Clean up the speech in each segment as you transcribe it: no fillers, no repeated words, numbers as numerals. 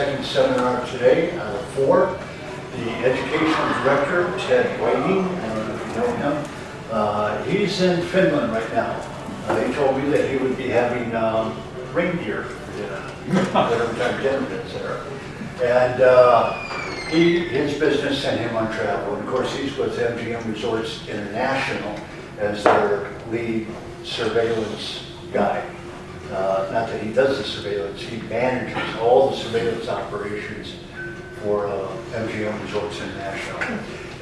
second seminar today out of 4. The educational director, Ted Whiting, I don't know if you know him, he's in Finland right now. He told me that he would be having reindeer for dinner, whatever time dinner is there. And his business sent him on travel. And of course, he's with MGM Resorts International as their lead surveillance guy. Not that he does the surveillance, he manages all the surveillance operations for MGM Resorts International.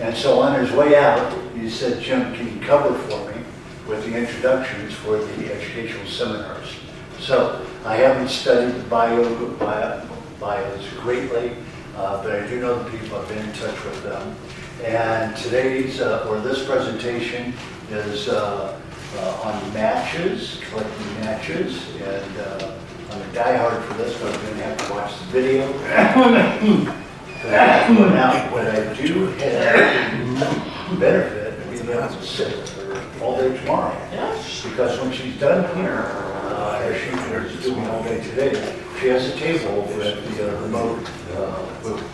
And so on his way out, he said, Jim, can you cover for me with the introductions for the educational seminars? So I haven't studied the bios greatly, but I do know the people. I've been in touch with them. And today's, or this presentation is on matches, collecting matches, and I'm a diehard for this, but I'm going to have to watch the video. Now, what I do have benefit of being able to sit all day tomorrow. Because when she's done here, as she is doing all day today, she has a table over at the remote booth.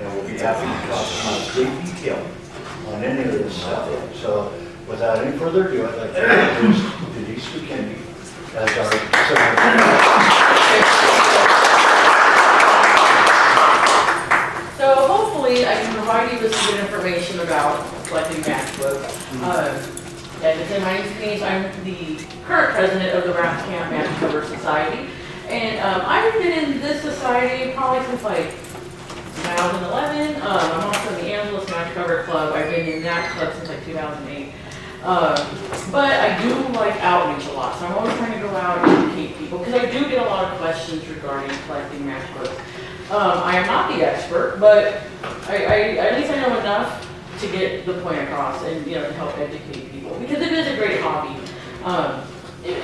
And we'll be happy to talk in great detail on any of this stuff. So without any further ado, I'd like to introduce Denise McKinney as our secretary. So hopefully I can provide you with some good information about collecting matchbooks. As I said, my name is Denise. I'm the current president of the Raft Camp Match Cover Society. And I've been in this society probably since like 2011. I'm also in the Angeles Match Cover Club. I've been in that club since like 2008. But I do like outreach a lot, so I'm always trying to go out and educate people because I do get a lot of questions regarding collecting matchbooks. I am not the expert, but at least I know enough to get the point across and to help educate people because it is a great hobby.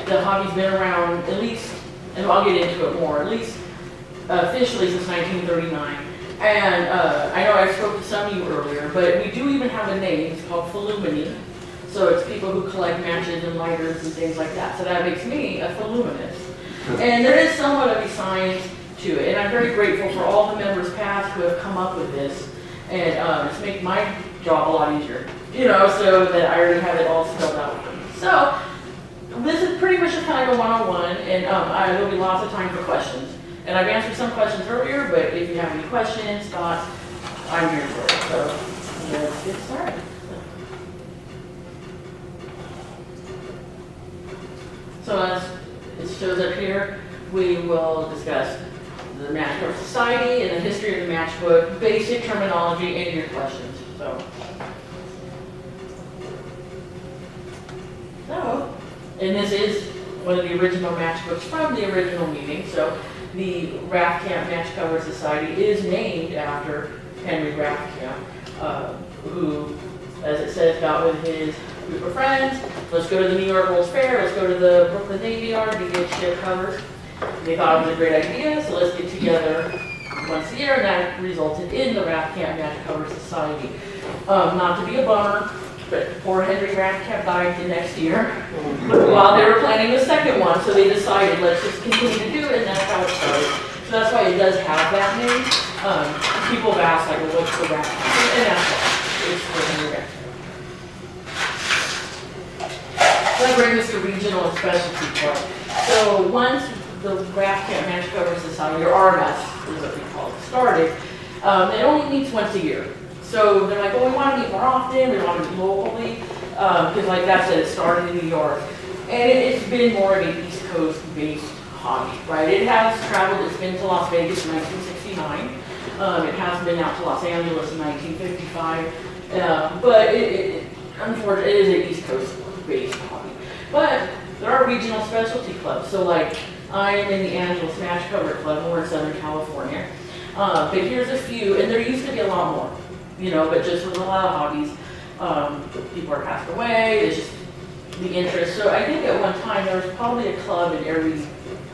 The hobby's been around at least, and I'll get into it more, at least officially since 1939. And I know I spoke to some of you earlier, but we do even have a name. It's called Philumini. So it's people who collect matches and lighters and things like that. So that makes me a Philuminist. And there is somewhat of a science to it. And I'm very grateful for all the members past who have come up with this. And it's made my job a lot easier, so that I already have it all spelled out for me. So this is pretty much just kind of a one-on-one, and there will be lots of time for questions. And I've answered some questions earlier, but if you have any questions, thoughts, I'm here for it. So let's get started. So as it shows up here, we will discuss the Matchbook Society and the history of the matchbook, basic terminology, and your questions. And this is one of the original matchbooks from the original meeting. So the Raft Camp Match Cover Society is named after Henry Raft Camp, who, as it says, got with his group of friends. Let's go to the New York World's Fair. Let's go to the Brooklyn Navy Yard to get ship covers. They thought it was a great idea, so let's get together once a year, and that resulted in the Raft Camp Match Cover Society. Not to be a bummer, but poor Henry Raft Camp died the next year while they were planning the second one, so they decided let's just continue to do it, and that's how it started. So that's why it does have that name. People have asked, like, well, what's the Raft Camp? And that's why it's for Henry Raft Camp. So that brings us to regional and specialty club. So once the Raft Camp Match Cover Society, or RMS is what we call it, started, it only meets once a year. So they're like, well, we want to meet more often, we want to meet locally, because like that said, it started in New York. And it's been more of an East Coast based hobby, right? It has traveled, it's been to Las Vegas in 1969. It has been out to Los Angeles in 1955. But unfortunately, it is an East Coast based hobby. But there are regional specialty clubs. So like, I am in the Angeles Match Cover Club, we're in Southern California. But here's a few, and there used to be a lot more. But just with a lot of hobbies, people are passed away, it's just the interest. So I think at one time there was probably a club in every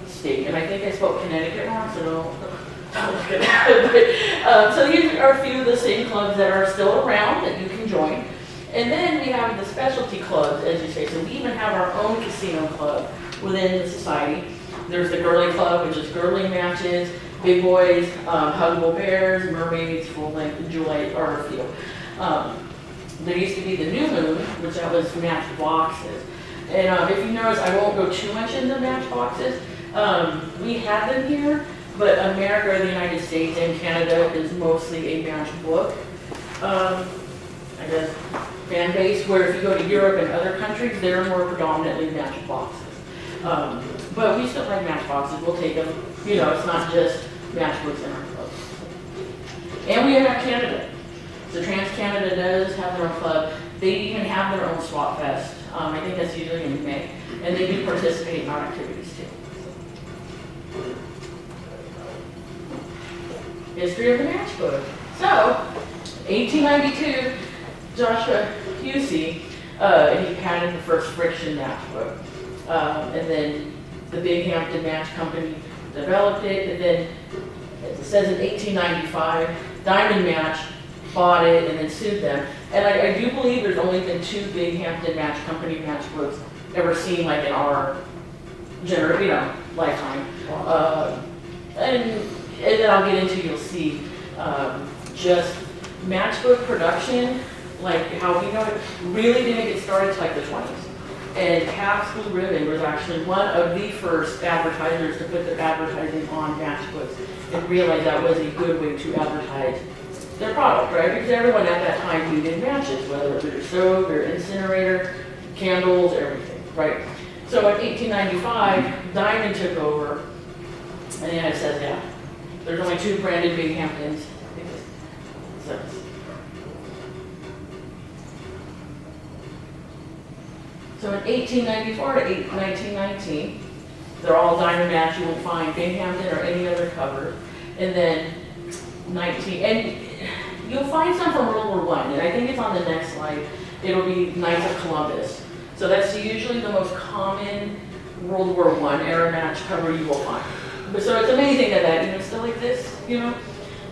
state, and I think I spoke Connecticut wrong, so don't look at that. So these are a few of the same clubs that are still around that you can join. And then we have the specialty clubs, as you say. So we even have our own casino club within the society. There's the Girly Club, which is girly matches. big boys, huggable bears, mermaids, full length, and jewelite are a few. There used to be the New Moon, which that was Matchboxes. And if you notice, I won't go too much into Matchboxes. We have them here, but America, the United States, and Canada is mostly a matchbook, I guess, fan base, where if you go to Europe and other countries, they're more predominantly matchboxes. But we still like matchboxes, we'll take them. You know, it's not just matchbooks in our club. And we have Canada. So Trans-Canada does have their own club. They even have their own swap fest. I think that's usually in May. And they do participate in our activities too. History of the matchbook. So, 1892, Joshua Pusey, he patented the first friction matchbook. And then the Binghamton Match Company developed it. And then it says in 1895, Diamond Match bought it and then sued them. And I do believe there's only been 2 Binghamton Match Company matchbooks ever seen like in our lifetime. And then I'll get into, you'll see, just matchbook production, like how we know it, really didn't get started till like the 20s. And Pabst Blue Ribbon was actually one of the first advertisers to put their advertising on matchbooks and realized that was a good way to advertise their product, right? Because everyone at that time needed matches, whether it was their stove, their incinerator, candles, everything, right? So in 1895, Diamond took over, and then it says, yeah, there's only 2 branded Binghamtons. So in 1894 to 1919, they're all Diamond Match. You won't find Binghamton or any other cover. And then and you'll find some from World War I, and I think it's on the next slide. It'll be Knights of Columbus. So that's usually the most common World War I era match cover you will find. But so it's amazing that still exists, you know?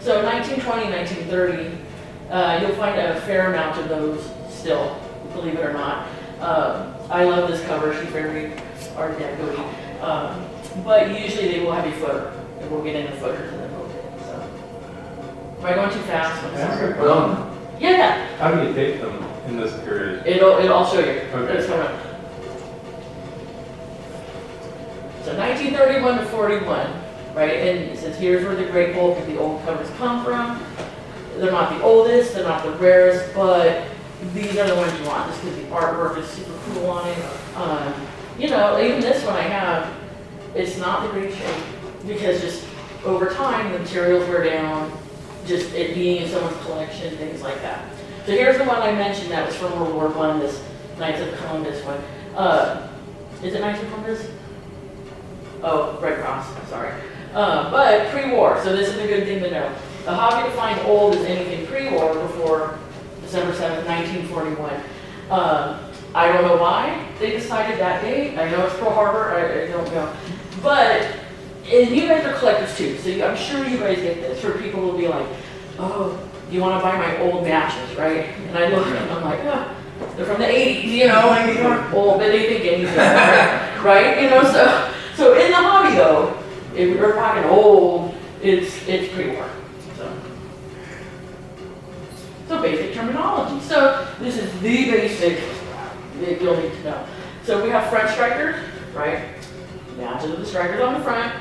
So 1920, 1930, you'll find a fair amount of those still, believe it or not. I love this cover, she's very art deco-y. But usually they will have a footer, and we'll get into footers in a little bit. So, am I going too fast? Well, Yeah. how do you date them in this period? I'll show you. Okay. It's coming up. So 1931 to 41, right? And it says here's where the great bulk of the old covers come from. They're not the oldest, they're not the rarest, but these are the ones you want, just because the artwork is super cool on it. Even this one I have, it's not the great shape, because just over time, the materials wear down, just it being in someone's collection, things like that. So here's the one I mentioned that was from World War I, this Knights of Columbus one. Is it Knights of Columbus? Oh, Red Cross, sorry. But pre-war, so this is a good thing to know. The hobby defines old as anything pre-war before December 7th, 1941. I don't know why they decided that date. I know it's Pearl Harbor, I don't know. But, and you guys are collectors too, so I'm sure you guys get this, where people will be like, oh, you want to buy my old matches, right? And I look and I'm like, oh, they're from the 80s, like they aren't old, but they think anything, right? So in the hobby though, if we're talking old, it's pre-war. So basic terminology. So this is the basic that you'll need to know. So we have front strikers, right? Matches of the strikers on the front,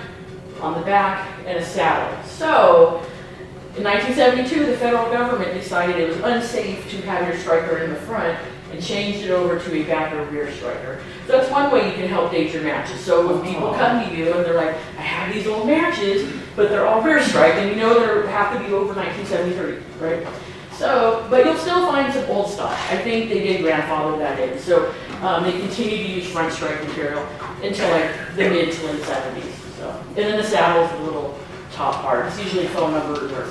on the back, and a saddle. So in 1972, the federal government decided it was unsafe to have your striker in the front and changed it over to a back or rear striker. So that's one way you can help date your matches. So when people come to you and they're like, I have these old matches, but they're all rear strike, and they have to be over 1973, right? So, but you'll still find some old stock. I think they did grandfather that in. So they continue to use front strike material until like the mid to late 70s. So, and then the saddle's the little top part. It's usually phone numbers or,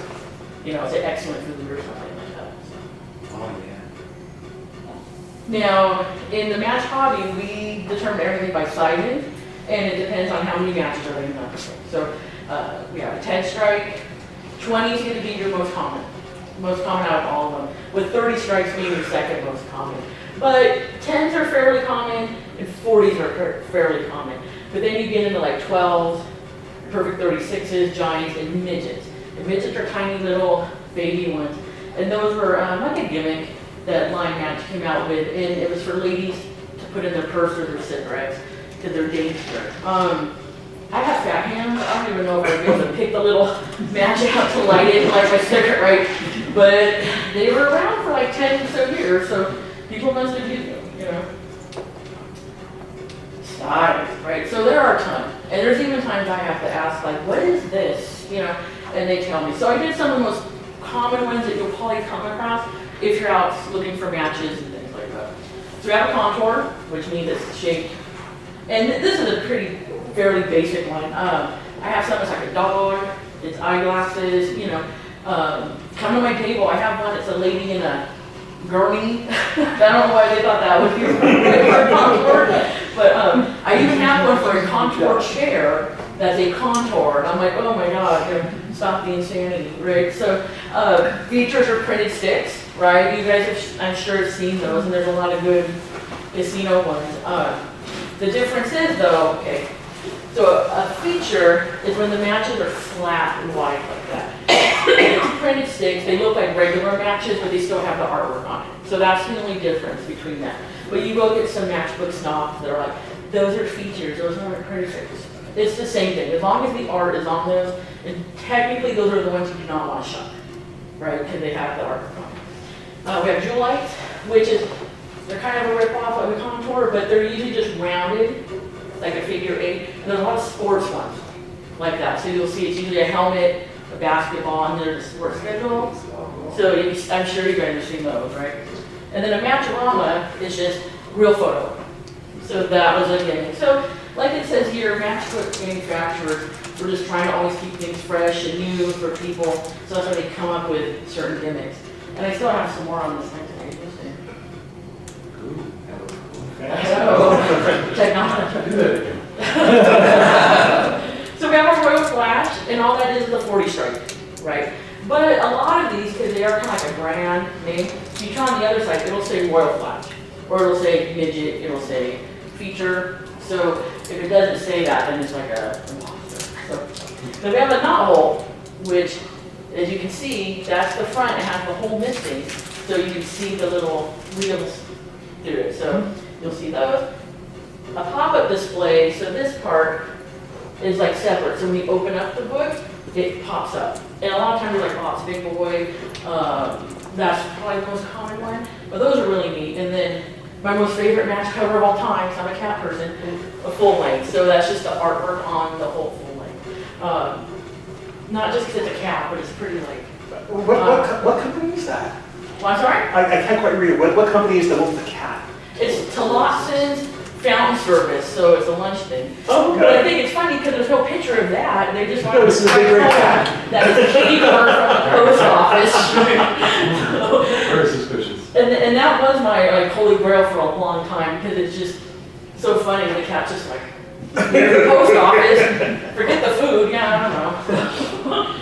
it's an excellent food or something like that. So. Oh, yeah. Now, in the match hobby, we determine everything by sizing, and it depends on how many matches are in the So we have a 10 strike. 20 is going to be your most common out of all of them, with 30 strikes being the second most common. But 10s are fairly common, and 40s are fairly common. But then you get into like 12s, perfect 36s, giants, and midgets. And midgets are tiny little baby ones. And those were like a gimmick that Line Match came out with, and it was for ladies to put in their purse or their cigarettes, because they're dangerous. I have fat hands. I don't even know if I'd be able to pick the little match out to light it like my cigarette, right? But they were around for like 10 or so years, so people must have used them, you know. Styles, right? So there are a ton. And there's even times I have to ask, like, what is this? You know, and they tell me. So I did some of the most common ones that you'll probably come across if you're out looking for matches and things like that. So we have a contour, which means it's shaped. And this is a pretty fairly basic one. I have something that's like a dog, it's eyeglasses, you know. Come to my table, I have one that's a lady in a gurney. I don't know why they thought that would be for a contour, but I even have one for a contour chair that's a contour, and I'm like, oh my god, you know, stop the insanity, right? So features are printed sticks, right? You guys have, I'm sure, have seen those, and there's a lot of good casino ones. The difference is though, okay, so a feature is when the matches are flat and wide like that. It's printed sticks, they look like regular matches, but they still have the artwork on it. So that's the only difference between that. But you go get some matchbook snobs that are like, those are features, those aren't printed sticks. It's the same thing, as long as the art is on those, and technically those are the ones you do not want to shop, right, because they have the artwork on it. We have jewel lights, which is, they're kind of a rip-off of a contour, but they're usually just rounded, like a figure 8. And there's a lot of sports ones like that. So you'll see it's usually a helmet, a basketball, and there's a sports schedule. So I'm sure you guys have seen those, right? And then a Matchorama is just real photo. So that was a gimmick. So like it says here, matchbook manufacturers, we're just trying to always keep things fresh and new for people. So that's why they come up with certain gimmicks. And I still have some more on this next page. Technology. So we have a royal flash, and all that is a 40 stripe, right? But a lot of these, because they are kind of like a brand name, if you try on the other side, it'll say royal flash, or it'll say midget, it'll say feature. So if it doesn't say that, then it's like a imposter. So we have a knot hole, which, as you can see, that's the front. It has the hole missing, so you can see the little wheels through it. So you'll see those. A pop-up display, so this part is like separate. So when you open up the book, it pops up. And a lot of times you're like, oh, it's a big boy. That's probably the most common one. But those are really neat. And then my most favorite match cover of all time, because I'm a cat person, a full length. So that's just the artwork on the whole full length. Not just because it's a cat, but it's pretty like. What company is that? Well, I'm sorry? I can't quite read it. What company is the one with the cat? It's Talosson's Fountain Service, so it's a lunch thing. Oh, okay. But I think it's funny because there's no picture of that. They just want No, this is a big red cat. that is a kitty car from the post office. Very suspicious. And that was my like holy grail for a long time because it's just so funny. The cat's just like, here's the post office. Forget the food. Yeah, I don't know.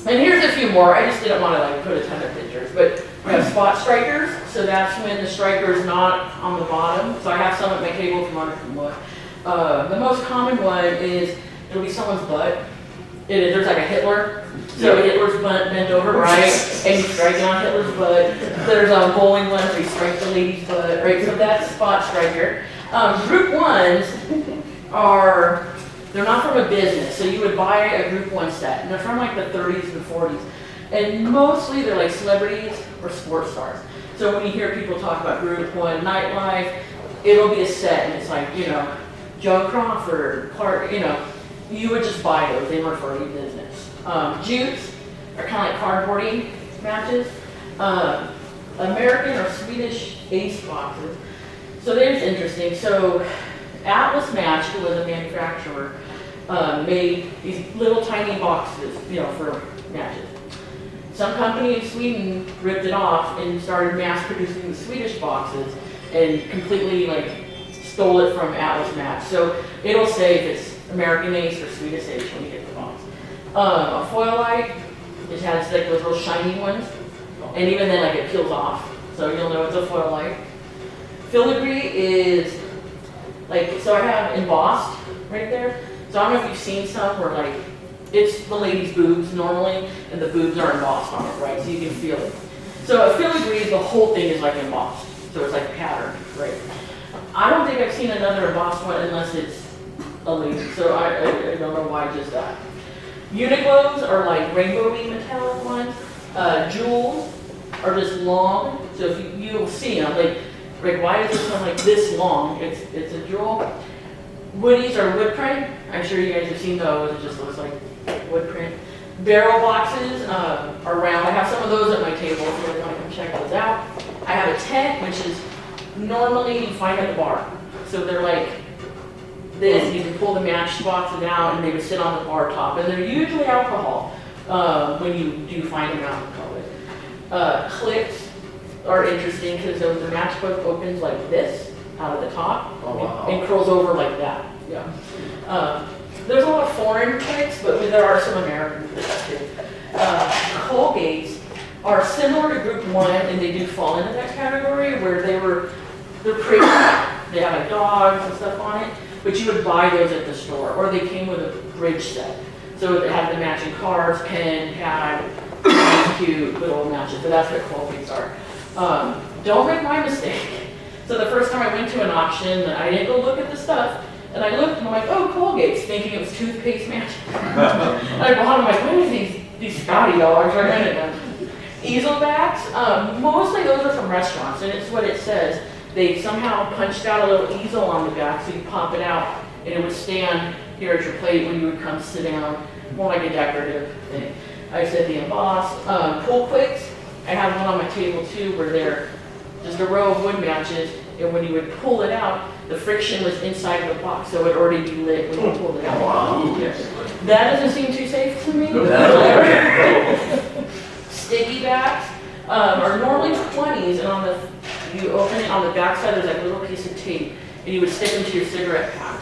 And here's a few more. I just didn't want to like put a ton of pictures, but we have spot strikers. So that's when the striker is not on the bottom. So I have some at my table if you want to look. The most common one is it'll be someone's butt. There's like a Hitler. So Hitler's butt bent over, right? And you strike it on Hitler's butt. There's a bowling one where you strike the lady's butt, right? So that's spot striker. Group ones are, they're not from a business. So you would buy a group one set. And they're from like the 30s and 40s. And mostly they're like celebrities or sports stars. So when you hear people talk about group one nightlife, it'll be a set and it's like, you know, Joe Crawford, Clark, you know, you would just buy those. They weren't for any business. Jutes are kind of like cardboardy matches. American or Swedish ace boxes. So there's interesting. So Atlas Match, who was a manufacturer, made these little tiny boxes, you know, for matches. Some company in Sweden ripped it off and started mass producing the Swedish boxes and completely like stole it from Atlas Match. So it'll say if it's American Ace or Swedish Ace when you get the box. A foil light, it has like those little shiny ones, and even then like it peels off, so you'll know it's a foil light. Filigree is like, so I have embossed right there. So I don't know if you've seen some where like, it's the lady's boobs normally, and the boobs are embossed on it, right? So you can feel it. So a filigree, the whole thing is like embossed. So it's like patterned, right? I don't think I've seen another embossed one unless it's a lady. So I don't know why just that. Uniqlos are like rainbowy metallic ones. Jewels are just long. So if you'll see them, like why is this one like this long? It's a jewel. Woodies are wood print. I'm sure you guys have seen those. It just looks like wood print. Barrel boxes are round. I have some of those at my table if you want to come check those out. I have a tent, which is normally you find at the bar. So they're like this. You can pull the match boxes out, and they would sit on the bar top. And they're usually alcohol when you do find them out in public. Clips are interesting because the matchbook opens like this out of the top and curls over like that. Yeah. There's a lot of foreign clips, but there are some American clips too. Colgates are similar to Group 1, and they do fall into that category where they're pretty. They have like dogs and stuff on it, but you would buy those at the store, or they came with a bridge set. So it had the matching cards, pen, pad, cute little matches. So that's what Colgates are. Don't make my mistake. So the first time I went to an auction, I didn't go look at the stuff. And I looked and I'm like, oh, Colgate's, thinking it was toothpaste matches. And I bought them, like, what are these Scotty dogs? I rented them. Easel backs, mostly those are from restaurants, and it's what it says. They somehow punched out a little easel on the back so you pop it out, and it would stand here at your plate when you would come sit down, more like a decorative thing. I said the embossed. Pull quicks, I have one on my table too, where they're just a row of wood matches, and when you would pull it out, the friction was inside the box, so it would already be lit when you pulled it out. Wow. Yes. That doesn't seem too safe to me. Sticky backs are normally 20s, and you open it on the back side, there's like a little piece of tape, and you would stick them to your cigarette pack.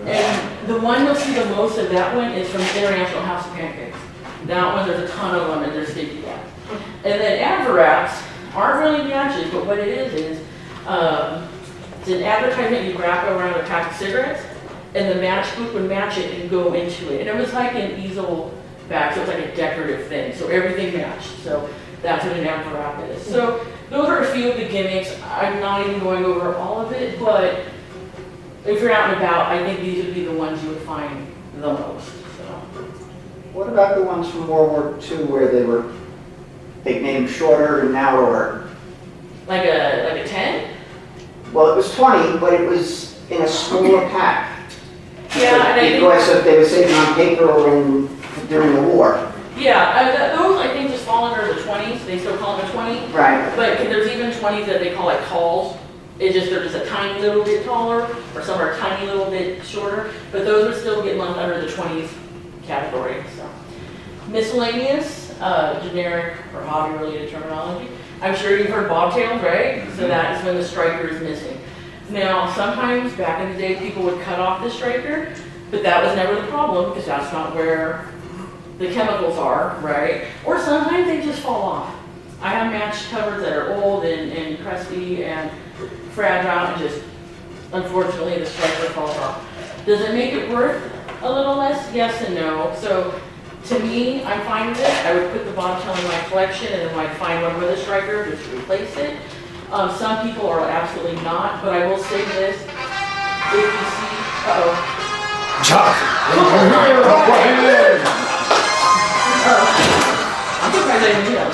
And the one you'll see the most of that one is from International House of Pancakes. That one, there's a ton of them, and they're sticky backs. And then Adveraps aren't really matches, but what it is it's an advertisement you wrap around a pack of cigarettes, and the matchbook would match it and go into it. And it was like an easel bag, so it was like a decorative thing. So everything matched. So that's what an Adverap is. So those are a few of the gimmicks. I'm not even going over all of it, but if you're out and about, I think these would be the ones you would find the most. So. What about the ones from World War II where they made them shorter and narrower? Like a 10? Well, it was 20, but it was in a smaller pack. Yeah, and I think because if they were saving on paper or during the war. yeah, those I think just fall under the 20s. They still call them a 20. Right. But there's even 20s that they call like calls. They're just a tiny little bit taller, or some are a tiny little bit shorter. But those would still get lumped under the 20s category. So miscellaneous, generic or hobby-related terminology. I'm sure you've heard bobtails, right? So that is when the striker is missing. Now, sometimes back in the day, people would cut off the striker, but that was never the problem because that's not where the chemicals are, right? Or sometimes they just fall off. I have match covers that are old and crusty and fragile, and just, unfortunately, the striker falls off. Does it make it worth a little less? Yes and no. So, to me, I'm fine with it. I would put the bobtail in my collection, and then when I find one with a striker, just replace it. Some people are absolutely not, but I will say this. If you see, Chuck! I'm surprised I didn't do that.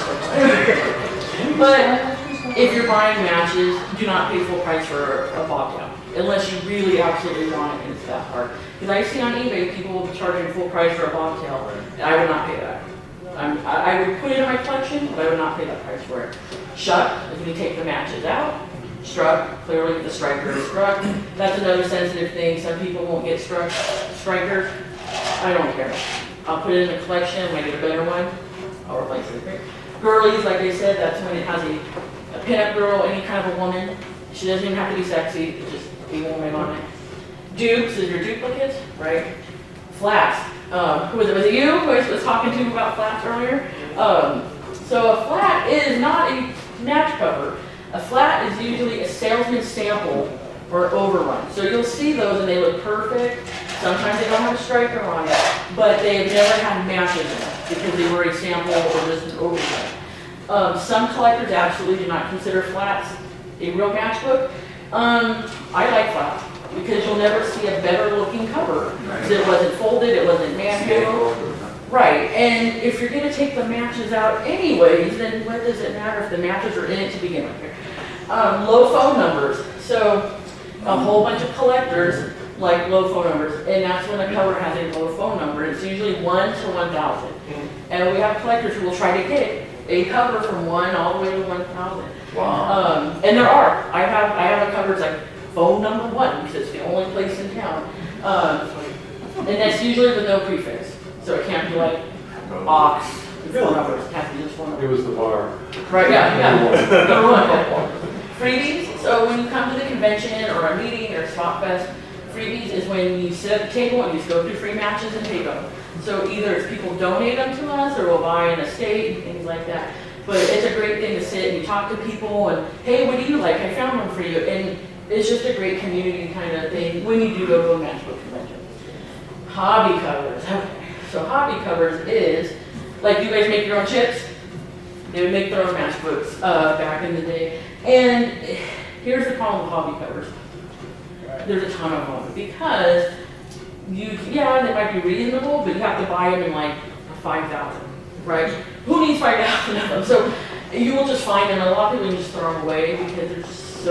But if you're buying matches, do not pay full price for a bobtail, unless you really absolutely want it and it's that hard. Because I see on eBay people will be charging full price for a bobtail, and I would not pay that. I would put it in my collection, but I would not pay that price for it. Shuck is when you take the matches out. Struck, clearly the striker is struck. That's another sensitive thing. Some people won't get strikers. I don't care. I'll put it in the collection. When I get a better one, I'll replace it. Girlies, like I said, that's when it has a pinup girl, any kind of a woman. She doesn't even have to be sexy. It's just a woman on it. Dupes is your duplicates, right? Flats. Who was it? Was it you who I was talking to about flats earlier? So a flat is not a match cover. A flat is usually a salesman's sample or overrun. So you'll see those and they look perfect. Sometimes they don't have a striker on it, but they've never had matches in it because they were a sample or just an overlay. Some collectors absolutely do not consider flats a real matchbook. I like flats because you'll never see a better looking cover. Because it wasn't folded, it wasn't manhandled. Right, and if you're gonna take the matches out anyways, then what does it matter if the matches are in it to begin with here? Low phone numbers. So a whole bunch of collectors like low phone numbers, and that's when a cover has a low phone number. It's usually 1 to 1,000. And we have collectors who will try to get a cover from 1 all the way to 1,000. Wow. And there are. I have a cover, it's like phone number 1, because it's the only place in town. And that's usually with no prefix. So it can't be like ox, and phone numbers, it has to be just phone It numbers. was the bar. Right, yeah. Number 1. Freebies, so when you come to the convention or a meeting or Spot Fest, freebies is when you sit at the table and you just go through free matches and take them. So either it's people donate them to us or we'll buy an estate and things like that. But it's a great thing to sit and you talk to people and, hey, what do you like? I found one for you. And it's just a great community kind of thing when you do go to a matchbook convention. Hobby covers. Okay. So hobby covers is, like you guys make your own chips? They would make their own matchbooks back in the day. And here's the problem with hobby covers. There's a ton of them because they might be reasonable, but you have to buy them in like 5,000, right? Who needs 5,000 of them? So you will just find them, and a lot of people just throw them away because they're just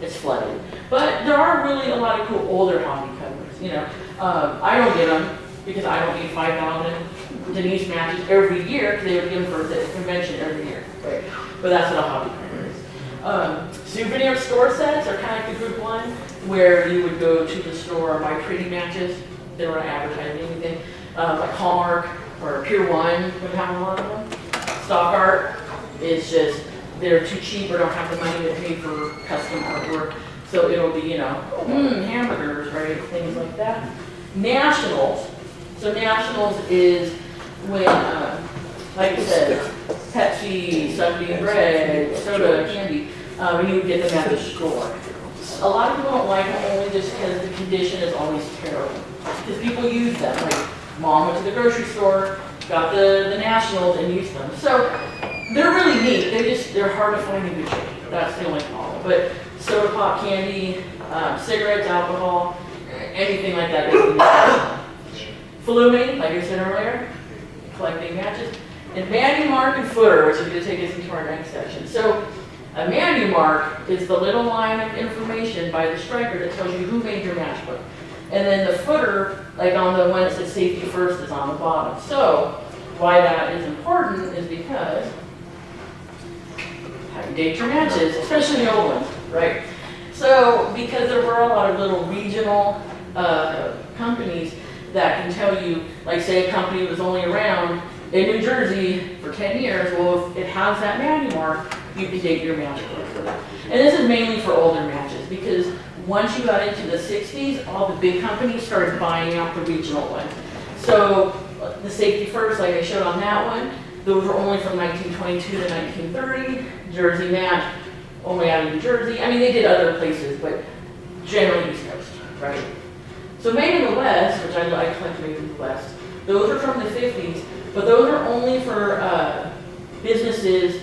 it's flooded. But there are really a lot of cool older hobby covers, you know. I don't get them because I don't need 5,000 Denise matches every year because they would give them for the convention every year, right? But that's what a hobby cover is. Souvenir store sets are kind of like the group one, where you would go to the store and buy pretty matches. They don't advertise anything. Like Hallmark or Pier 1 would have a lot of them. Stock art is just, they're too cheap or don't have the money to pay for custom artwork. So it'll be, hamburgers, right? Things like that. Nationals. So nationals is when, like I said, Pepsi, Sunday bread, soda, candy, when you would get them at the store. A lot of people don't like them only just because the condition is always terrible. Because people use them. Like mom went to the grocery store, got the nationals and used them. So they're really neat. They're hard to find in good shape. That's the only problem. But soda pop, candy, cigarettes, alcohol, anything like that is national. Fluming, like I said earlier, collecting matches. And manual mark and footer, which is going to take us into our next section. So a manual mark is the little line of information by the striker that tells you who made your matchbook. And then the footer, like on the one that says safety first, is on the bottom. So why that is important is because how you date your matches, especially the old ones, right? So because there were a lot of little regional companies that can tell you, like say a company was only around in New Jersey for 10 years, well, if it has that manual mark, you can date your matchbook for that. And this is mainly for older matches because once you got into the 60s, all the big companies started buying out the regional ones. So the safety first, like I showed on that one, those were only from 1922 to 1930. Jersey match, only out of New Jersey. I mean, they did other places, but generally East Coast, right? So Made in the West, which I collect Made in the West, those are from the 50s, but those are only for businesses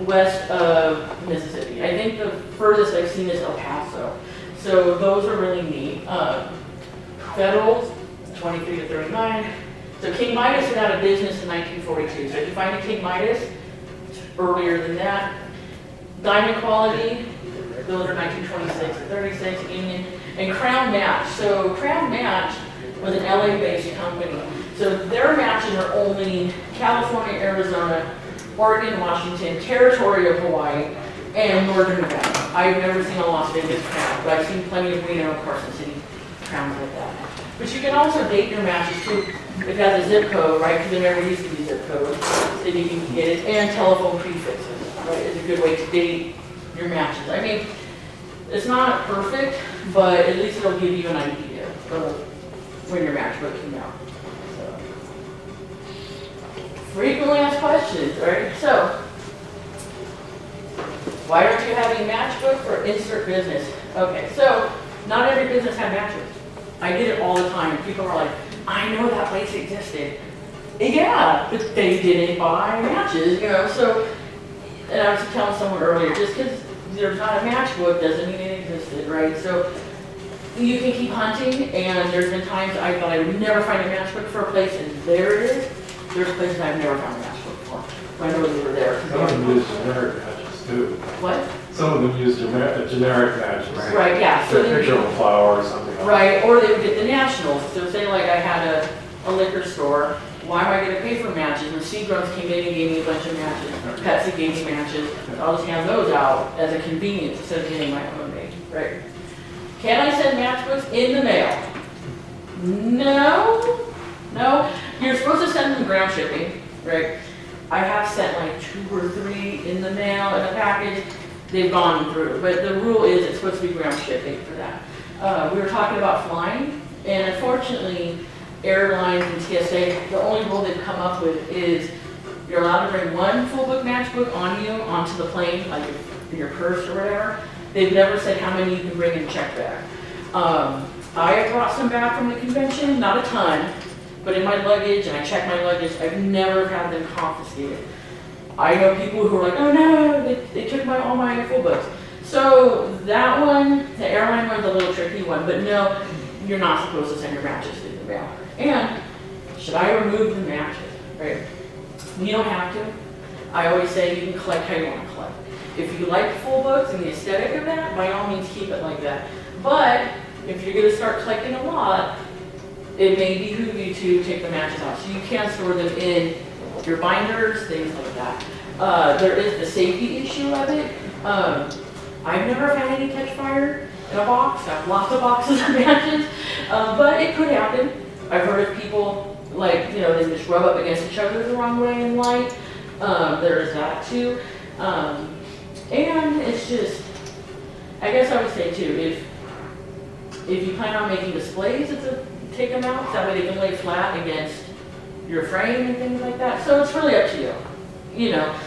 west of Mississippi. I think the furthest I've seen is El Paso. So those are really neat. Federals, 23 to 39. So King Midas went out of business in 1942. So if you find a King Midas, it's earlier than that. Diamond Quality, those are 1926 to 36, Union. And Crown Match. So Crown Match was an LA-based company. So their matches are only California, Arizona, Oregon, Washington, territory of Hawaii, and Northern Nevada. I've never seen a Las Vegas crown, but I've seen plenty of Reno, Carson City crowns like that. But you can also date your matches too. It has a zip code, right? Because there never used to be zip codes, so you can get it. And telephone prefixes, right? Is a good way to date your matches. I mean, it's not perfect, but at least it'll give you an idea of when your matchbook came out. So, frequently asked questions, right? So, why aren't you having matchbook for insert business? Okay, so not every business has matchbooks. I did it all the time. People were like, I know that place existed. Yeah, but they didn't buy matches, you know, so, and I was telling someone earlier, just because there's not a matchbook doesn't mean it existed, right? So you can keep hunting, and there's been times I thought I would never find a matchbook for a place, and there it is. There's places I've never found a matchbook for. I know they were there. Some of them use generic matches too. What? Some of them use generic matches. Right, yeah. So So a picture of a flower or something. right, or they would get the nationals. So say like I had a liquor store, why am I gonna pay for matches? When Seagrams came in and gave me a bunch of matches, Pepsi gave me matches, I'll just hand those out as a convenience instead of getting my own made, right? Can I send matchbooks in the mail? No. You're supposed to send them ground shipping, right? I have sent like 2 or 3 in the mail in a package. They've gone through, but the rule is it's supposed to be ground shipping for that. We were talking about flying, and unfortunately, airlines and TSA, the only rule they've come up with is you're allowed to bring 1 full book matchbook on you onto the plane, like in your purse or whatever. They've never said how many you can bring in a check bag. I have brought some back from the convention, not a ton, but in my luggage, and I check my luggage, I've never had them confiscated. I know people who are like, oh no, they took all my full books. So that one, the airline one's a little tricky one, but no, you're not supposed to send your matches in the mail. And should I remove the matches, right? You don't have to. I always say you can collect how you want to collect. If you like full books and the aesthetic of that, by all means keep it like that. But if you're going to start collecting a lot, it may behoove you to take the matches out. So you can store them in your binders, things like that. There is the safety issue of it. I've never had any catch fire in a box. I have lots of boxes of matches, but it could happen. I've heard of people, like, you know, they just rub up against each other the wrong way in light. There is that too. And it's just, I guess I would say too, if you plan on making displays, take them out, so that way they can lay flat against your frame and things like that. So it's really up to you. You know,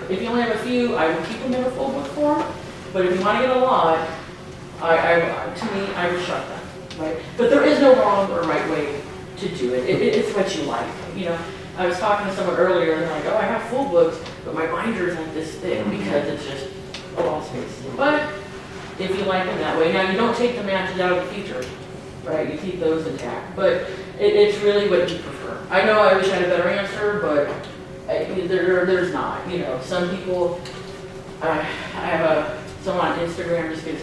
if you only have a few, I would keep them in a full book form. But if you want to get a lot, to me, I would shut them. Right? But there is no wrong or right way to do it. It's what you like. You know, I was talking to someone earlier, and they're like, "Oh, I have full books, but my binder's like this thick because it's just a lot of space." But if you like them that way, now you don't take the matches out of the feature, right? You keep those intact. But it's really what you prefer. I know I wish I had a better answer, but there's not. You know, some people. I have someone on Instagram just gets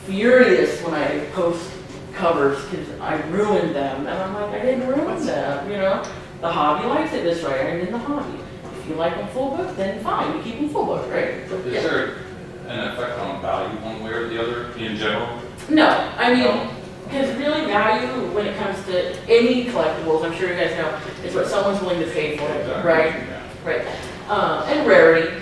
furious when I post covers because I ruined them, and I'm like, I didn't ruin them, you know. The hobby likes it this way. I'm in the hobby. If you like them full book, then fine, you keep them full book, right? Is there an effect on value one way or the other in general? No, I mean, because really value when it comes to any collectibles, I'm sure you guys know, is what someone's willing to pay for it, Exactly. right? Yeah. Right. And rarity,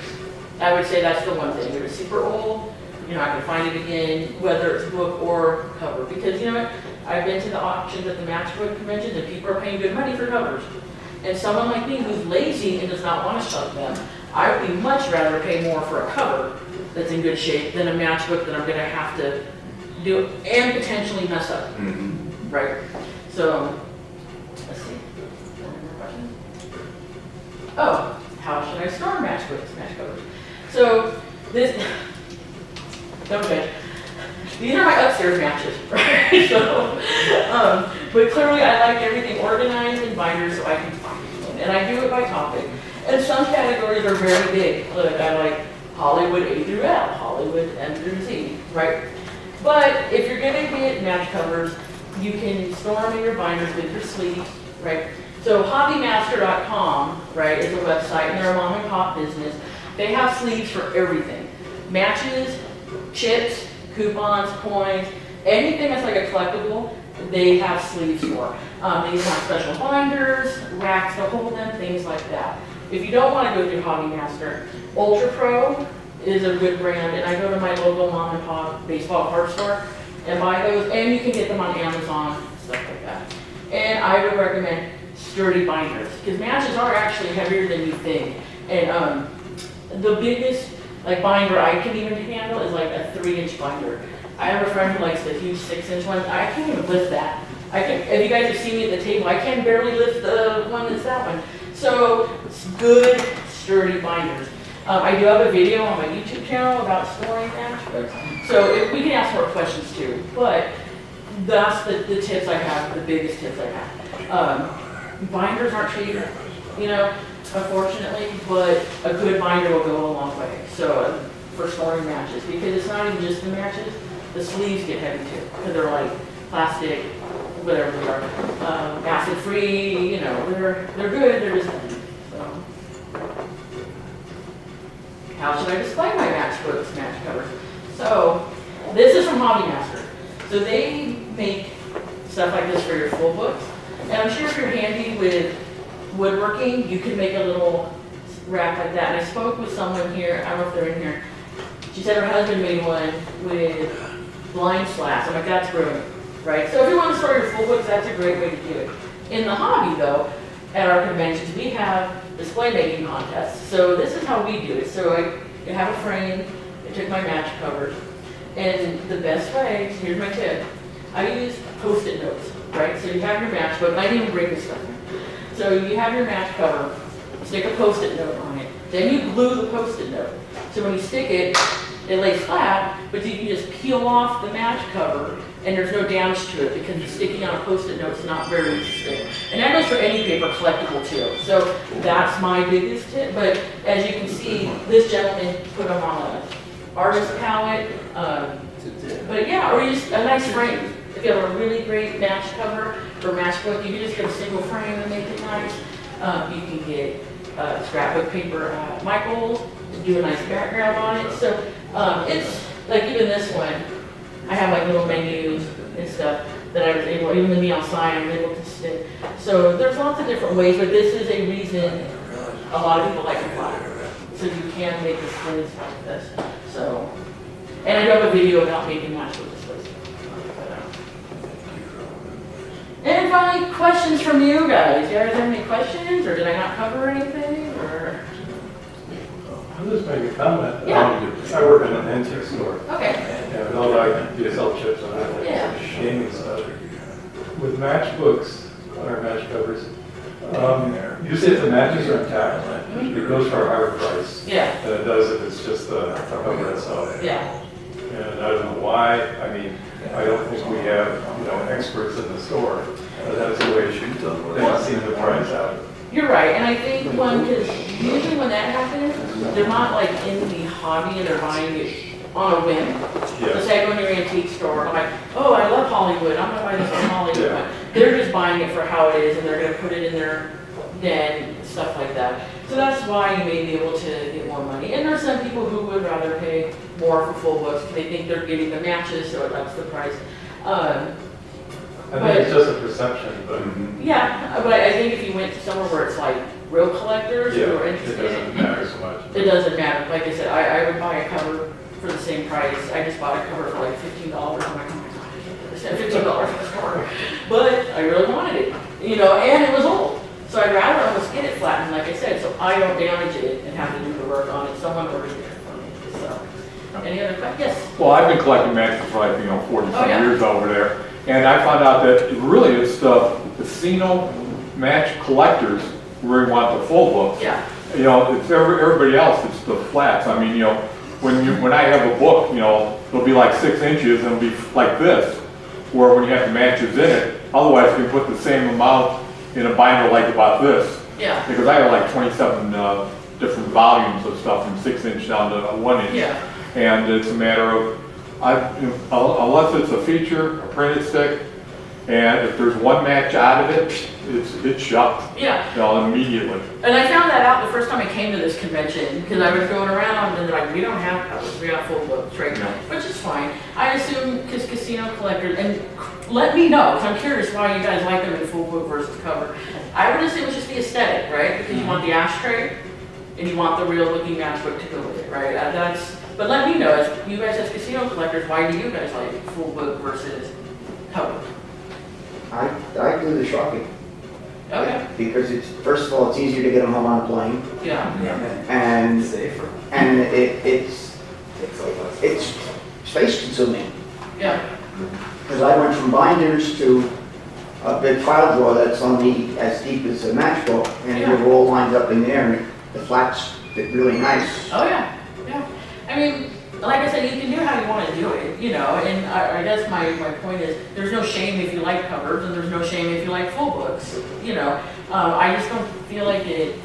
I would say that's the one thing. If it's super old, you're not going to find it again, whether it's book or cover. Because you know what? I've been to the auctions at the Matchbook conventions, and people are paying good money for covers. And someone like me who's lazy and does not want to shop them, I would be much rather pay more for a cover that's in good shape than a matchbook that I'm going to have to do and potentially mess up. Mm-hmm. Right? So, let's see. Any more questions? Oh, how should I store matchbooks, match covers? So, this. Okay. These are my upstairs matches, right? So, but clearly I like everything organized in binders so I can find them. And I do it by topic. And some categories are very big. Look, I like Hollywood A through L, Hollywood M through Z, right? But if you're gonna get match covers, you can store them in your binders with your sleeves, right? So hobbymaster.com, right, is a website, and they're a mom and pop business. They have sleeves for everything. Matches, chips, coupons, coins, anything that's like a collectible, they have sleeves for. They even have special binders, racks to hold them, things like that. If you don't want to go through Hobby Master, Ultra Pro is a good brand, and I go to my local mom and pop baseball card store and buy those, and you can get them on Amazon, stuff like that. And I would recommend sturdy binders, because matches are actually heavier than you think. And the biggest binder I can even handle is like a 3-inch binder. I have a friend who likes the huge 6-inch one. I can't even lift that. If you guys have seen me at the table, I can barely lift the one that's that one. So it's good, sturdy binders. I do have a video on my YouTube channel about storing matchbooks. So we can ask more questions too. But that's the tips I have, the biggest tips I have. Binders aren't cheap, you know, unfortunately, but a good binder will go a long way. So for storing matches, because it's not even just the matches, the sleeves get heavy too, because they're like plastic, whatever they are, acid-free, you know, they're good, they're just heavy. So, how should I display my matchbooks, match covers? So, this is from Hobby Master. So they make stuff like this for your full books. And I'm sure if you're handy with woodworking, you can make a little rack like that. And I spoke with someone here, I don't know if they're in here. She said her husband made one with blind slats. I'm like, that's brilliant, right? So if you want to store your full books, that's a great way to do it. In the hobby though, at our conventions, we have display making contests. So this is how we do it. So I have a frame, I took my match covers, and the best way, here's my tip, I use Post-it notes, right? So you have your matchbook, and I didn't even bring this stuff in. So you have your match cover, stick a Post-it note on it, then you glue the Post-it note. So when you stick it, it lays flat, but you can just peel off the match cover, and there's no damage to it because sticking on a Post-it note is not very thick. And that goes for any paper collectible too. So that's my biggest tip. But as you can see, this gentleman put them on an artist palette. But yeah, or just a nice frame. If you have a really great match cover for matchbook, you can just get a single frame and make it nice. You can get scrapbook paper at Michael's to do a nice background on it. So it's like even this one, I have like little menus and stuff that I was able, even the neon sign, I was able to stick. So there's lots of different ways, but this is a reason a lot of people like to fly. So you can make displays like this. So, and I do have a video about making matchbook displays. And finally, questions from you guys. You guys have any questions, or did I not cover anything, or? I'll just make a comment. Yeah. I work in an antique store. Okay. And all I do is sell chips on it, like Yeah. gaming stuff. With matchbooks, or match covers, you say if the matches are intact, it goes for a higher price Yeah. than it does if it's just the cover itself. Yeah. And I don't know why, I mean, I don't think we have, experts in the store. That's the way it should be. They see the price out. You're right, and I think because usually when that happens, they're not like in the hobby and they're buying it on a whim. So Yes. say I go in your antique store, I'm like, oh, I love Hollywood, I'm gonna buy this from Hollywood. Yeah. They're just buying it for how it is and they're gonna put it in their den, stuff like that. So that's why you may be able to get more money. And there's some people who would rather pay more for full books because they think they're getting the matches, so it ups the price. I think it's just a perception, but Yeah, but I think if you went to somewhere where it's like real collectors yeah, who are it interested, doesn't matter so much. it doesn't matter. Like I said, I would buy a cover for the same price. I just bought a cover for like $15. I'm like, oh my God, I spent $15 for this cover. But I really wanted it, and it was old. So I'd rather almost get it flattened, like I said, so I don't damage it and have to do the work on it. Someone ordered it for me, so. Any other questions? Yes? Well, I've been collecting matches for like, 40 some yeah. years over there. And I found out that really it's the casino match collectors who really want the full books. Yeah. It's everybody else, it's the flats. I mean, when I have a book, it'll be like 6 inches and it'll be like this, where when you have the matches in it, otherwise you can put the same amount in a binder like about this. Yeah. Because I have like 27 different volumes of stuff from 6 inch down to 1 inch. Yeah. And it's a matter of, unless it's a feature, a printed stick, and if there's one match out of it, it's shut. Yeah. Immediately. And I found that out the first time I came to this convention, because I was going around and they're like, we don't have covers, we have full books right now, which is fine. I assume because casino collectors, and let me know, because I'm curious why you guys like them in full book versus cover. I would assume it's just the aesthetic, right? Because you want the ashtray and you want the real looking matchbook to go with it, right? But let me know, as you guys as casino collectors, why do you guys like full book versus cover? I do the shopping. Okay. Because first of all, it's easier to get them home on a plane, Yeah. and it's space consuming. Yeah, Because I went from binders to a big file drawer that's only as deep as a matchbook, and Yeah. it all lines up in there, and the flats fit really nice. oh yeah, yeah. I mean, like I said, you can do how you want to do it, you know, and I guess my point is, there's no shame if you like covers, and there's no shame if you like full books, you know. I just don't feel like it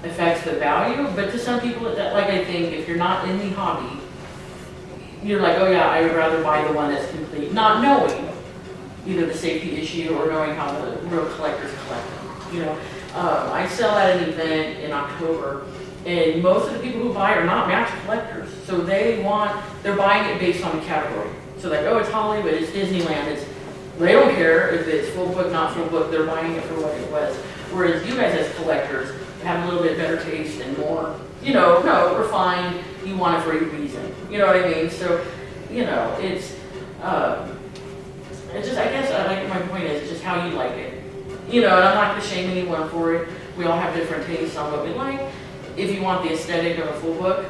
affects the value, but to some people, like I think, if you're not in the hobby, you're like, oh yeah, I would rather buy the one that's complete, not knowing either the safety issue or knowing how the real collectors collect them, you know. I sell at an event in October, and most of the people who buy are not match collectors, so they're buying it based on the category. So like, oh, it's Hollywood, it's Disneyland, they don't care if it's full book, not full book, they're buying it for what it was. Whereas you guys as collectors have a little bit better taste and more, you know, no, refined, you want it for a reason, you know what I mean? So, you know, it's just, I guess, my point is just how you like it. You know, and I'm not gonna shame anyone for it. We all have different tastes on what we like. If you want the aesthetic of a full book,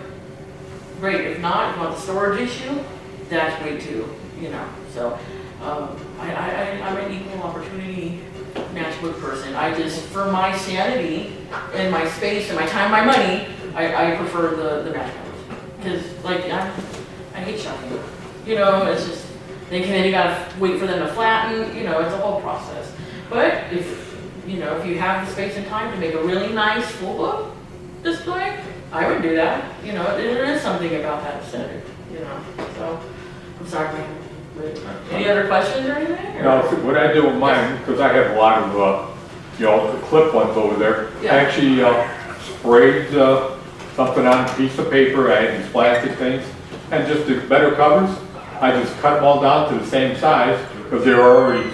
great. If not, if you want the storage issue, that's great too, you know. So, I'm an equal opportunity matchbook person. I just, for my sanity and my space and my time, my money, I prefer the matchbooks. Because, like, I hate shopping. You know, it's just, then you gotta wait for them to flatten, you know, it's a whole process. But if you have the space and time to make a really nice full book display, I would do that. You know, there is something about that aesthetic, you know. So, I'm sorry, man. But any other questions or anything? Or? No, what I do with mine, because I have a lot of, the clip ones over there. Yeah. I actually sprayed something on a piece of paper. I had these plastic things, and just to better covers, I just cut them all down to the same size because they were already,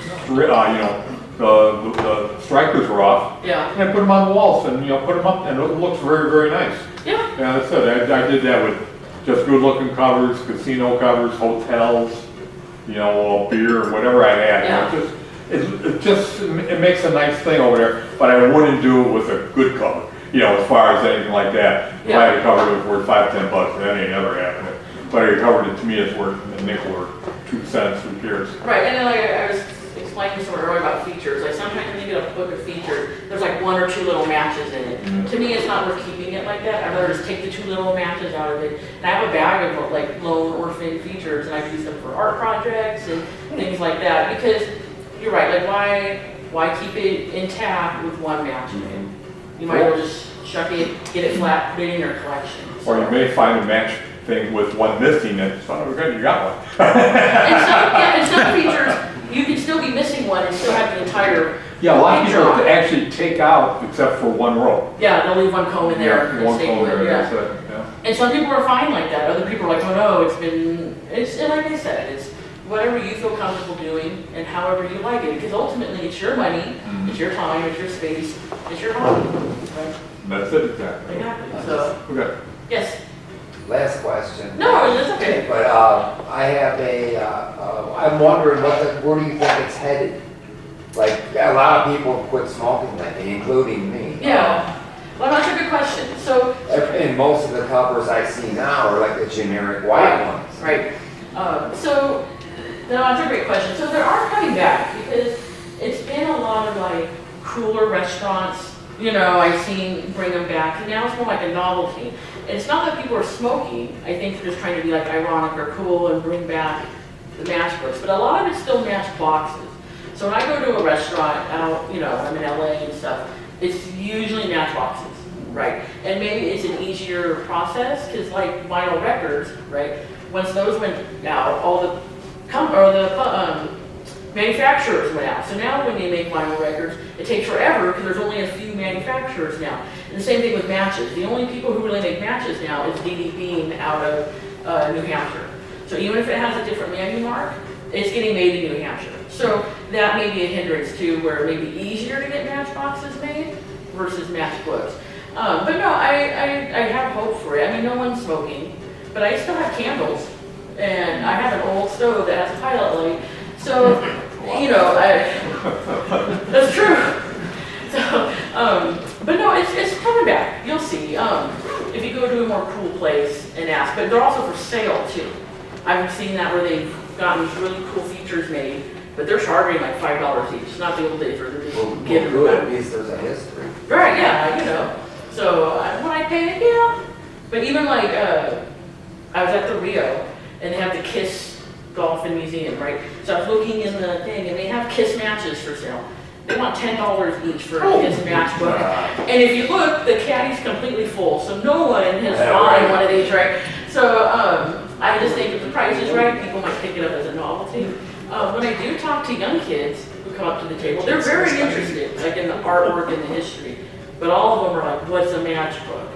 the strikers were off. Yeah. And I put them on the walls and, put them up, and it looks very, very nice. Yeah. Yeah, that's it. I did that with just good-looking covers, casino covers, hotels, beer, or whatever I had. Yeah. It makes a nice thing over there, but I wouldn't do it with a good cover, as far as anything like that. If I had a cover that was worth $5-10, that ain't never happening. But I covered it, to me, it's worth a nickel or 2 cents, who cares? Right, and then like I was explaining somewhere earlier about features, like sometimes when you get a book of features, there's like 1 or 2 little matches in it. Mm-hmm. To me, it's not worth keeping it like that. I'd rather just take the 2 little matches out of it. And I have a bag of like lone orphan features, and I use them for art projects and things like that. Because you're right, like why keep it intact with 1 match in it? You might as well just chuck it, get it flat, put it in your collection. Or you may find a match thing with 1 missing, and son of a gun, you got one. And some features, you can still be missing 1 and still have the entire. Yeah, a lot of feature people on it. actually take out except for 1 row. Yeah, they'll leave 1 comb in there. and One staple comb it, there, yeah. that's it, yeah. And some people are fine like that. Other people are like, oh no, and like I said, it's whatever you feel comfortable doing and however you like it. Because ultimately it's your money, it's your time, it's your space, it's your hobby. Right? That's it, exactly. Exactly. So, Okay. yes. Last question. No, it's okay. But I have I'm wondering where do you think it's headed? Like, a lot of people quit smoking lately, including me. Yeah. Well, that's a good question. So, And most of the covers I see now are like the generic white ones. right. So, no, that's a great question. So there are coming back because it's been a lot of like cooler restaurants, I've seen bring them back, and now it's more like a novelty. And it's not that people are smoking. I think they're just trying to be like ironic or cool and bring back the matchbooks. But a lot of it's still matchboxes. So when I go to a restaurant out, I'm in LA and stuff, it's usually matchboxes, right? And maybe it's an easier process because like vinyl records, right? Once those went out, all the manufacturers went out. So now when they make vinyl records, it takes forever because there's only a few manufacturers now. And the same thing with matches. The only people who really make matches now is DD Bean out of New Hampshire. So even if it has a different manu mark, it's getting made in New Hampshire. So that may be a hindrance too, where it may be easier to get matchboxes made versus matchbooks. But no, I have hope for it. I mean, no one's smoking, but I still have candles. And I have an old stove that has a pilot light. So, that's true. So, but no, it's coming back. You'll see. If you go to a more cool place and ask, but they're also for sale too. I've seen that where they've gotten these really cool features made, but they're charging like $5 each. It's not the old days where they're Well, just giving them good, out. at least there's a history. Right, yeah, you know. So when I pay it, yeah. But even like, I was at the Rio and they have the Kiss Golf and Museum, right? So I was looking in the thing and they have Kiss matches for sale. They want $10 each for a Kiss matchbook. And if you look, the caddy's completely full, so no one has Yeah, bought right. one of these, right? So I just think if the price is right, people might pick it up as a novelty. When I do talk to young kids who come up to the table, they're very interested, like in the artwork and the history. But all of them are like, what's a matchbook?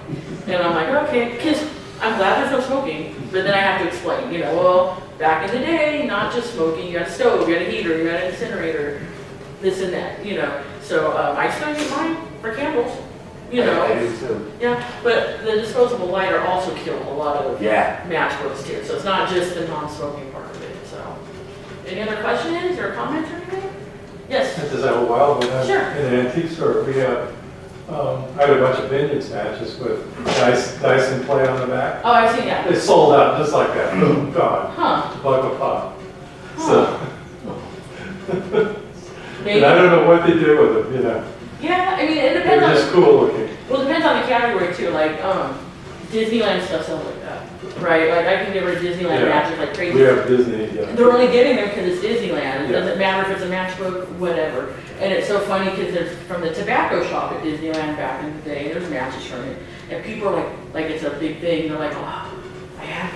And I'm like, okay, because I'm glad there's no smoking, but then I have to explain, you know, well, back in the day, not just smoking, you had a stove, you had a heater, you had an incinerator, this and that, you know. So I still use mine for candles, you know. I do too. Yeah, but the disposable lighter also killed a lot of Yeah. matchbooks too, so it's not just the non-smoking part of it, so. Any other questions or comments or anything? Yes? This is a while, but Sure. in an antique store, we have, I had a bunch of vintage matches with Dyson play on the back. Oh, I've seen that. They sold out just like that, boom, gone, Huh. buck a pop. So, Maybe. and I don't know what they do with them, you know, Yeah, I mean, it they're depends on, just cool looking. well, it depends on the category too, like, Disneyland stuff sells like that, right? Like, I can get rid of Disneyland Yeah. matches like We crazy. have Disney, yeah. They're only getting them because it's Disneyland. It Yeah. doesn't matter if it's a matchbook, whatever. And it's so funny because there's from the tobacco shop at Disneyland back in the day, there's matches from it. And people are like it's a big thing. They're like, oh, I have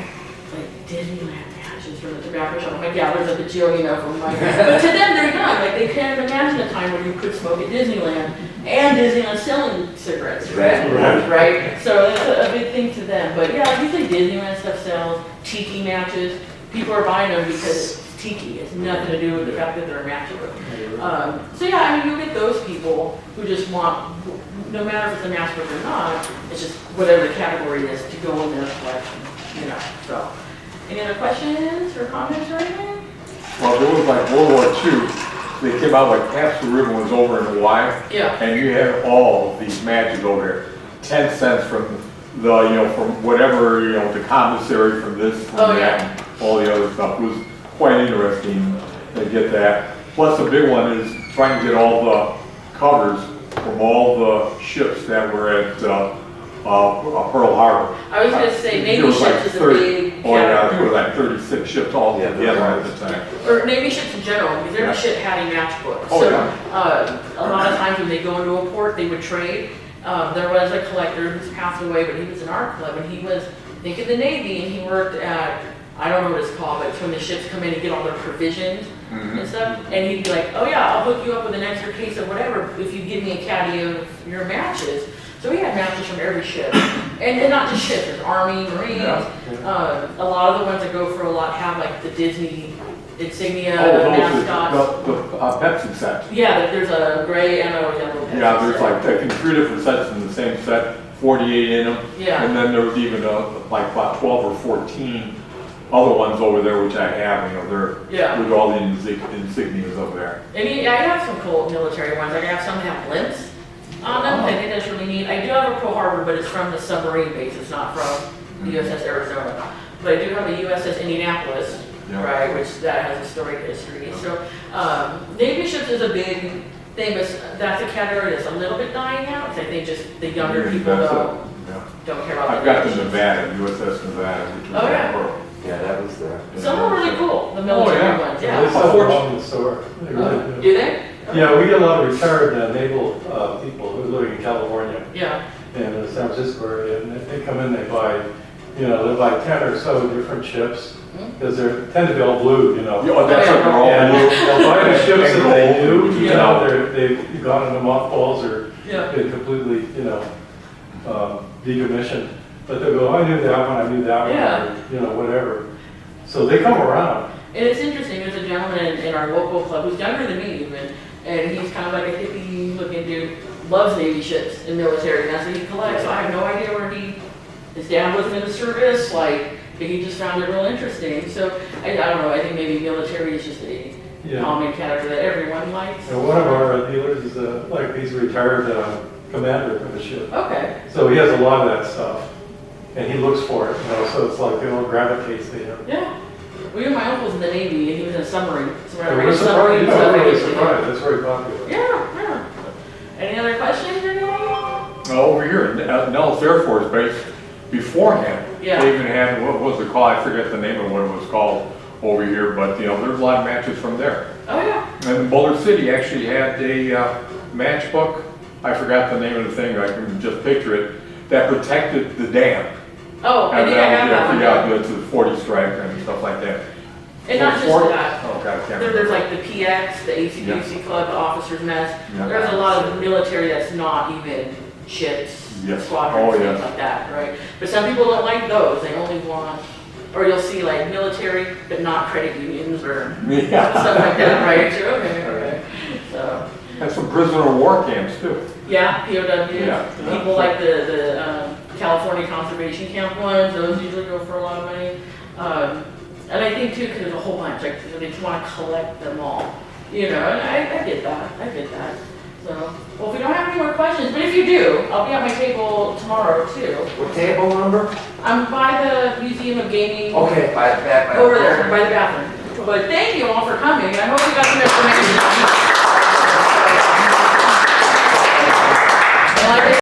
like Disneyland matches from the tobacco shop. I'm like, yeah, there's a bajillion of them. Like, but to them, they're young. Like, they can't imagine a time where you could smoke at Disneyland and Disneyland selling cigarettes. Right? So it's a big thing to them. But yeah, usually Disneyland stuff sells, tiki matches. People are buying them because it's tiki. It's nothing to do with the fact that they're a matchbook. So yeah, I mean, you get those people who just want, no matter if it's a matchbook or not, it's just whatever the category is to go in their collection, you know. So, any other questions or comments or anything? Well, there was like World War II, they came out like half the ribbon was over in Hawaii. Yeah. And you had all of these matches over there, 10 cents from the, you know, from whatever, you know, the commissary from this, from Oh, that, yeah. and all the other stuff. It was quite interesting to get that. Plus the big one is trying to get all the covers from all the ships that were at Pearl Harbor. I was gonna say, There Navy was like ships is a 30 big Oh yeah, there category. were like 36 ships all Yeah, together there at was. the time. Or Navy ships in general, because every Yeah. ship had a matchbook. Oh, So, yeah. a lot of times when they go into a port, they would trade. There was a collector who's passed away, but he was in our club, and he was, I think, in the Navy, and he worked at, I don't know what it's called, but it's when the ships come in and get all their provisions and stuff, and he'd be like, oh yeah, I'll hook you up with an extra case of whatever if you give me a caddy of your matches. So we had matches from every ship, and not just ships, there's Army, Marines. Yeah. A lot of the ones that go for a lot have like the Disney insignia, Oh, those mascots. are the Pepsi set. Yeah, there's a gray and a yellow. Yeah, there's like, I think 3 different sets in the same set, 48 in them. Yeah. And then there was even like about 12 or 14 other ones over there, which I have, you know, they're, Yeah. with all the insignias over there. And I have some cool military ones. Like I have some that have blimps on them. I think that's really neat. I do have a Pearl Harbor, but it's from the submarine base. It's not from the USS Arizona. But I do have a USS Indianapolis, Yeah. right, which that has a storied history. So Navy ships is a big thing, but that's a category that's a little bit dying out. 'Cause I think just the younger people That's it. don't care about I've the got the Navy ships. Nevada, USS Nevada, which was Oh, yeah. at Pearl. Yeah, that was there. Some are really cool, the military yeah. ones, They yeah. sell them all in the store. They really do. Do they? Yeah, we get a lot of retired naval people who live in California Yeah. and the San Francisco area, and they come in, they buy, you know, they buy 10 or so different ships, because they tend to be all blue, you know. Oh, that's right, they're all And blue. they'll buy the ships that they do, you Yeah. know, they've gone into mothballs or Yeah. been completely, you know, decommissioned. But they'll go, I knew that one, I knew that one, Yeah. or, you know, whatever. So they come around. And it's interesting, there's a gentleman in our local club who's younger than me even, and he's kind of like a hippie looking dude, loves Navy ships and military, and that's what he collects. So I have no idea where his dad wasn't in the service, like, he just found it real interesting. So I don't know, I think maybe military is just a Yeah. common category that everyone likes. And one of our dealers is like, he's a retired commander of the ship. Okay, So he has a lot of that stuff, and he looks for it, you know, so it's like, it all gravitates to him. yeah. Well, even my uncle's in the Navy, and he was in a submarine. So So we're surprised, yeah, we're really surprised, that's very popular. Yeah, yeah. Any other questions or anything? Over here, at Nellis Air Force Base, beforehand, Yeah. they even had, what was it called, I forget the name of what it was called over here, but, you know, there's a lot of matches from there. Oh, yeah. And Boulder City actually had a matchbook, I forgot the name of the thing, I can just picture it, that protected the dam. Oh, I think I have that one. Yeah, it's a 40 stripe and stuff like that. And not just Fort- that. Oh, God, I can't There's remember. like the PX, the ACDC Club, the Officers Mess. Yeah. There's a lot of military that's not even ships, Yes. squadrons, Oh, things yes. like that, right? But some people don't like those. They only want, or you'll see like military, but not credit unions or Yeah. stuff like that, right? Sure, okay. So, And some prisoner of war camps too. yeah, POWs. Yeah. People like the California conservation camp ones. Those usually go for a lot of money. And I think too, because there's a whole bunch, like they just want to collect them all. You know, and I get that. I get that. So, well, if we don't have any more questions, but if you do, I'll be at my table tomorrow too. What table number? I'm by the Museum of Gaming Okay, by that. over there, by the bathroom. But thank you all for coming. I hope you got some